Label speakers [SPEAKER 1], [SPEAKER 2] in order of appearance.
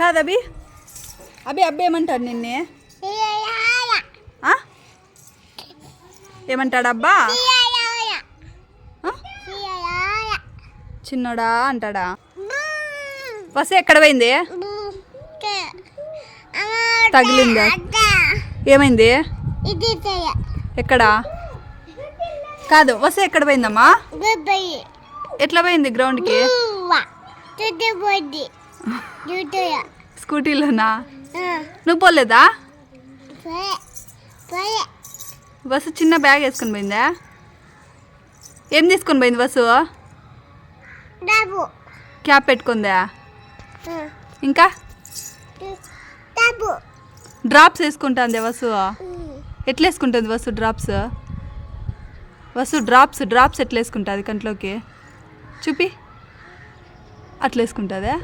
[SPEAKER 1] కాదు అభి అభి అబ్బి ఏమంటాడు నిన్నే ఏమంటాడు అబ్బా చిన్నోడా అంటాడా బస్సు ఎక్కడ పోయింది తగిలిందా ఏమైంది ఎక్కడ కాదు బస్సు ఎక్కడ పోయిందమ్మా ఎట్లా పోయింది గ్రౌండ్కి స్కూటీలోనా నువ్వు పోలేదా బస్సు చిన్న బ్యాగ్ వేసుకొని పోయిందా ఏం తీసుకొని పోయింది బస్సు క్యాప్ పెట్టుకుందా ఇంకా డ్రాప్స్ వేసుకుంటుంది బస్సు ఎట్లా వేసుకుంటుంది బస్సు డ్రాప్స్ ఎట్లా వేసుకుంటుంది కంట్లోకి చూపి అట్లా వేసుకుంటుందా